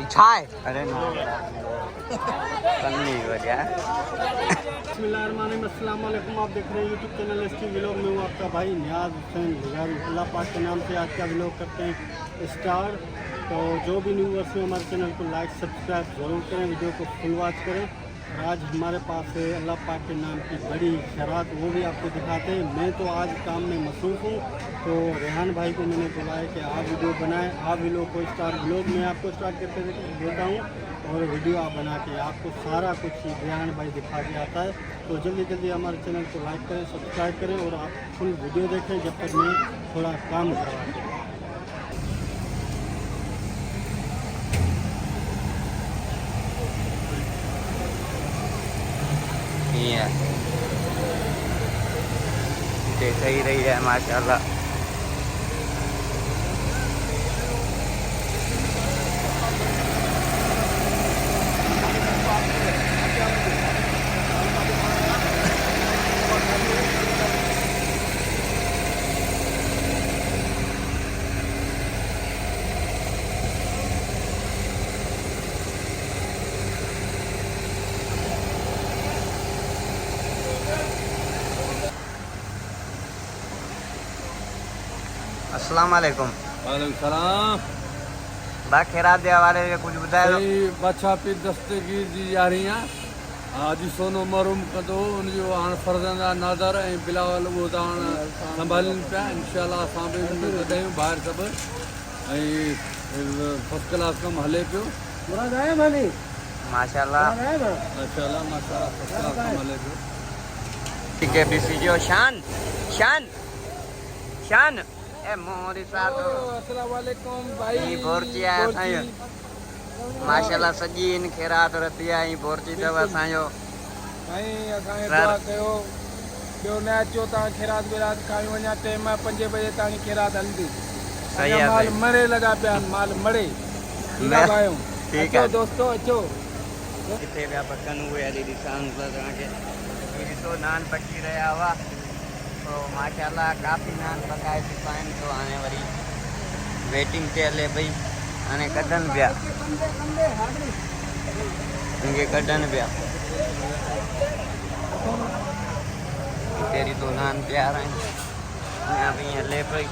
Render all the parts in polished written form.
छाए अरे ना पन्नी हो गया। अस्सलाम वालेकुम, आप देख रहे हैं यूट्यूब चैनल एसटी व्लॉग में हूँ आपका भाई नियाज हुसैन लिगारी। अल्लाह पाक के नाम से आज का व्लॉग करते हैं स्टार। तो जो भी न्यू वर्ष में हमारे चैनल को लाइक सब्सक्राइब ज़रूर करें, वीडियो को फुल वॉच करें। और आज हमारे पास है अल्लाह पाक के नाम की बड़ी खैरात, वो भी आपको दिखाते हैं। मैं तो आज काम में मसरूफ़ हूँ, तो रेहान भाई को मैंने बुलाया कि आप वीडियो बनाएं, आप व्लॉग को स्टार व्लॉग में आपको स्टार्ट करते देता हूँ और वीडियो आप बना के आपको सारा कुछ रेहान भाई दिखा के आता है। तो जल्दी जल्दी हमारे चैनल को लाइक करें, सब्सक्राइब करें और आप फुल वीडियो देखें जब तक मैं थोड़ा काम करवा। देख ही रही है माशाल्लाह। अस्सलाम वालेकुम। वालेकुम सलाम। बा खैरात दे हवाले से कुछ ॿुधायो। बच्चा पी दस्तगीर जी यारियां आज सोनो मरूम कंदो उनजो हाणे फर्ज़ंदा नादर ऐं बिलावल उहो त हाणे संभालनि पिया। इंशाल्लाह असां बि ॿुधायूं ॿाहिरि सभु ऐं फर्स्ट क्लास कमु हले पियो। माशाल्लाह माशाल्लाह माशाल्लाह फर्स्ट क्लास कमु हले पियो। ठीक है ॾिसिजो शान शान शान ए मोरी साथ अस्सलाम वालेकुम भाई बोरची आया असांजो माशाल्लाह सॼी इन खैरात रती आई बोरची अथव असांजो साईं। असांखे दुआ कयो ॿियो न अचो तव्हां खैरात विरात खाई वञा। टाइम 5 बजे ताणी खैरात हलंदी। सही आहे माल मरे लॻा पिया आहिनि, माल मरे भाइयों। ठीक अचो है दोस्तो अचो। किथे विया पकनि उहे हली ॾिसां था तव्हांखे। ॾिसो नान पची रहिया हुआ तो माशाल्लाह काफ़ी नान पकाए चुका आहिनि। तो हाणे वरी वेटिंग ते हले पई, हाणे कढनि पिया इनखे कढनि पिया। तेरी तो नान प्यार आहिनि अञा बि हले पई।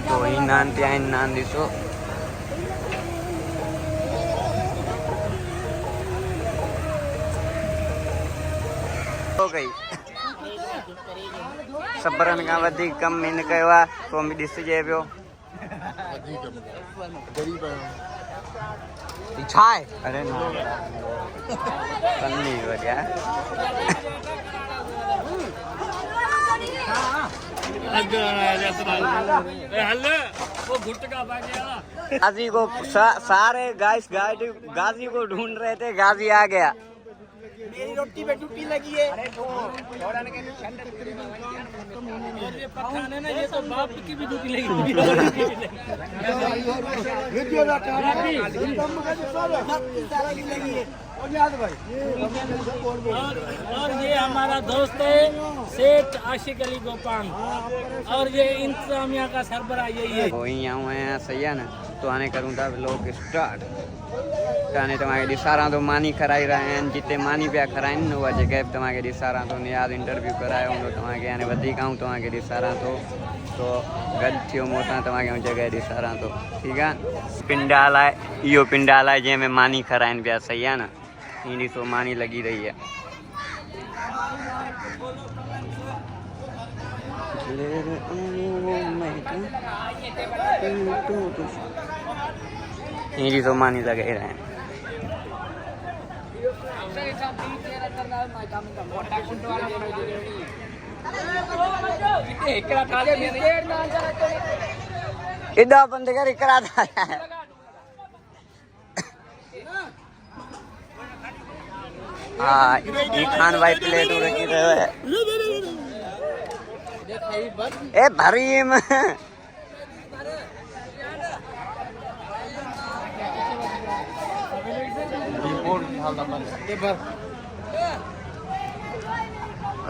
तो ही नान पिया आहिनि, नान ॾिसो हो गई। सब्रनि खां वधीक कमु हिन कयो आहे, को बि ॾिसिजे पियो। छा आहे अरे ना पन्नी हो गया। गाजी को सारे गाजी को ढूंढ रहे थे, गाजी आ गया। मेरी रोटी पे टूटी लगी है। और ये पठान है ना, ये तो बाप की भी ड्यूटी लगी। और ये हमारा दोस्त है सेठ आशिक अली गोपान, और ये इंतजामिया का सरबराह यही है। वही आऊँ हैं सही है ना। तो आने करूँ था व्लॉग स्टार्ट। ताने तव्हांखे ॾेखारां थो मानी कराई रहिया आहिनि, जिते मानी पिया कराइनि न उहा जॻह बि तव्हांखे ॾेखारां थो। नियाज़ इंटरव्यू करायो हूंदो तव्हांखे, हाणे वधीक आऊं तव्हांखे ॾेखारां थो। तो गॾु थियो मूं सां तव्हांखे उहा जॻह ॾेखारां थो, ठीकु आहे। पिंडाल आहे, इहो पिंडाल आहे जंहिंमें मानी कराइनि पिया, सही आहे न। हीअं ॾिसो मानी लॻी रही आहे। हीअं ॾिसो मानी लॻाई रहिया आहिनि। एॾा बंद कर हिकिड़ा था। हाँ ये खान भाई प्लेट रखी रहे है। ए भरीम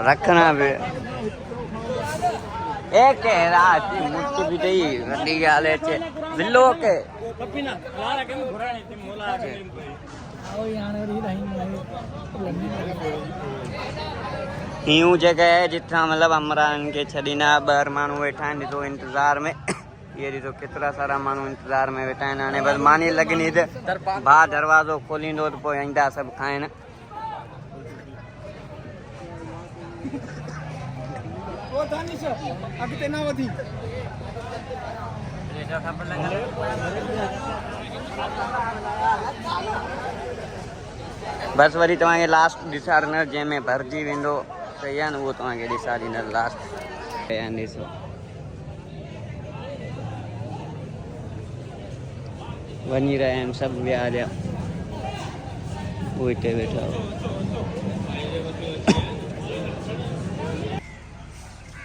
रखना भी एक रात मुट्ठी भी दई वड्डी ॻाल्हि अचे विलो के यूं जगह है जिथा मतलब अमरान के छॾींदा 2 माण्हू वेठा आहिनि ॾिसो इंतज़ार में ये ॾिसो केतिरा सारा माण्हू इंतज़ार में वेठा आहिनि हाणे बसि मानी लॻनी त भाउ दरवाज़ो खोलींदो त पोइ ईंदा सभु खाइण अॻिते न वधी बसि वरी तव्हांखे लास्ट ॾेखारींदुसि जंहिंमें भरिजी वेंदो सही आहे न उहो तव्हांखे ॾेखारींदुसि लास्ट ॾिसो वञी रहिया आहिनि सभु विहार पोइ हिते वेठा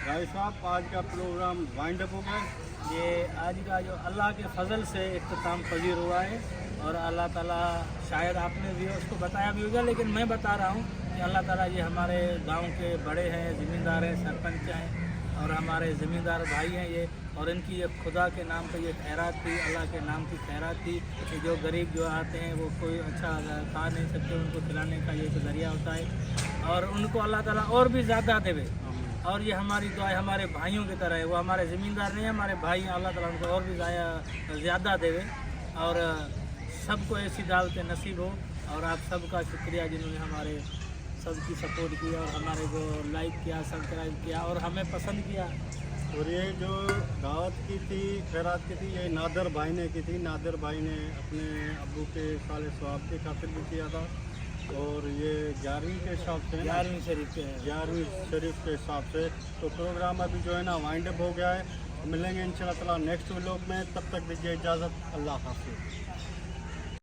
भाई साहब आज का प्रोग्राम वाइंड अप हो गया। ये आज का जो अल्लाह के फजल से इख्तिताम पजीर हुआ है और अल्लाह ताला शायद आपने भी उसको बताया भी होगा लेकिन मैं बता रहा हूँ कि अल्लाह ताला ये हमारे गांव के बड़े हैं, ज़मींदार हैं, सरपंच हैं और हमारे ज़मींदार भाई हैं ये और इनकी ये खुदा के नाम पे ये खैरात थी, अल्लाह के नाम की खैरात थी कि जो गरीब जो आते हैं वो कोई अच्छा खा नहीं सकते, उनको खिलाने का ये एक ज़रिया होता है और उनको अल्लाह ताला और भी ज़्यादा देवे और ये हमारी दुआ है हमारे भाइयों की तरह है। वो हमारे ज़मींदार नहीं है, हमारे भाई हैं, अल्लाह ताला उनको और भी ज़्यादा देवे और सबको ऐसी दावतें नसीब हो और आप सबका शुक्रिया जिन्होंने हमारे सबकी सपोर्ट की और हमारे को लाइक किया, सब्सक्राइब किया और हमें पसंद किया। और ये जो दावत की थी, खैरात की थी, ये नादर भाई ने की थी। नादर भाई ने अपने अब्बू के साले स्वाब के खातिर भी किया था और ये 11वीं के हिसाब से 11वीं शरीफ के 11वीं शरीफ के हिसाब से। तो प्रोग्राम अभी जो है ना वाइंड अप हो गया है। मिलेंगे इंशाल्लाह ताला नेक्स्ट व्लॉग में, तब तक दीजिए इजाज़त। अल्लाह हाफिज़।